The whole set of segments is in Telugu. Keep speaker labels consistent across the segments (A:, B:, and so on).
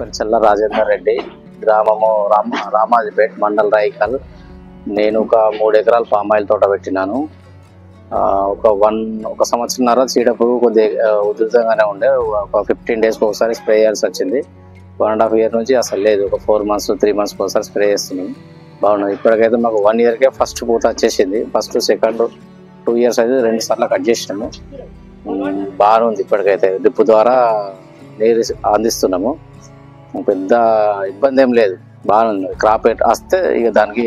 A: పేరు చల్ల రాజేందర్ రెడ్డి, గ్రామము రామాజిపేట్, మండల్ రాయికల్. నేను ఒక 3 ఎకరాల పామాయిల్ తోట పెట్టినాను. ఒక సంవత్సరంన్నర చీడపురుగు కొద్దిగా ఉధృతంగానే ఉండే. ఒక 15 డేస్కి ఒకసారి స్ప్రే చేయాల్సి వచ్చింది. 1.5 ఇయర్ నుంచి అసలు లేదు. ఒక 4 మంత్స్ 3 మంత్స్కి ఒకసారి స్ప్రే చేస్తున్నాం. బాగున్నది. ఇప్పటికైతే మాకు 1 ఇయర్కే ఫస్ట్ పూత వచ్చేసింది. ఫస్ట్ సెకండ్ 2 ఇయర్స్ అయితే 2 సార్లు కట్ చేసినాము. బాగుంది. ఇప్పటికైతే డ్రిప్ ద్వారా నీరు అందిస్తున్నాము. పెద్ద ఇబ్బంది ఏం లేదు. బాగుంది. క్రాప్ వస్తే ఇక దానికి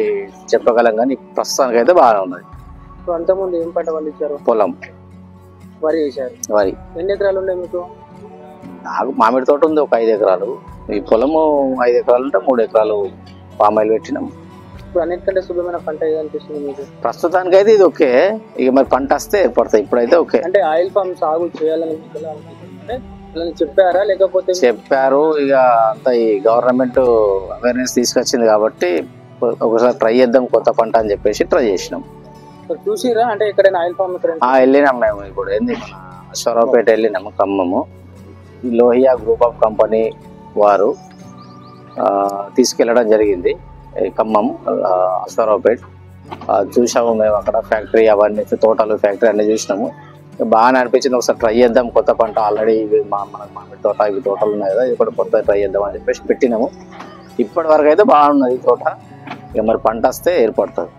A: చెప్పగలం, కానీ ప్రస్తుతానికి అయితే బాగానే ఉన్నది.
B: అంతకుముందు ఏం పంట పండించారు?
A: పొలం
B: వరి వేశారు.
A: వరి.
B: ఎన్ని ఎకరాలు ఉన్నాయి మీకు?
A: నాకు మామిడి తోట ఉంది, ఒక 5 ఎకరాలు. ఈ పొలము 5 ఎకరాలు ఉంటే 3 ఎకరాలు పామాయిల్ పెట్టినాం.
B: ఇప్పుడు అన్నిటికంటే శుభ్రమైన పంట ఏది అనిపిస్తుంది మీకు?
A: ప్రస్తుతానికి అయితే ఇది ఓకే. ఇక మరి పంట వస్తే ఏర్పడతాయి. ఇప్పుడైతే ఓకే.
B: అంటే ఆయిల్ ఫామ్ సాగు చేయాలని చెప్పారా, లేకపోతే?
A: చెప్పారు. ఇక అంతా ఈ గవర్నమెంట్ అవేర్నెస్ తీసుకొచ్చింది కాబట్టి ఒకసారి ట్రై చేద్దాం కొత్త పంట అని చెప్పేసి ట్రై చేసినాం.
B: చూసిరా అంటే ఎక్కడైనా ఆయిల్ ఫామ్?
A: వెళ్ళినాం మేము. ఇప్పుడు ఏంది మన అశ్వరావుపేట వెళ్ళినాము, ఖమ్మము. ఈ లోహియా గ్రూప్ ఆఫ్ కంపెనీ వారు తీసుకెళ్ళడం జరిగింది. ఖమ్మం, అశ్వరావుపేట చూసాము మేము. అక్కడ ఫ్యాక్టరీ అవన్నీ, తోటలు, ఫ్యాక్టరీ అన్నీ చూసినాము. బాగానే అనిపించింది. ఒకసారి ట్రై చేద్దాం కొత్త పంట. ఆల్రెడీ ఇవి మనకు మామిడి తోట, ఇవి తోటలు ఉన్నాయి కదా, ఇది కూడా కొత్త ట్రై చేద్దాం అని చెప్పేసి పెట్టినాము. ఇప్పటి వరకు అయితే బాగున్నది తోట. ఇక మరి పంట వస్తే ఏర్పడుతుంది.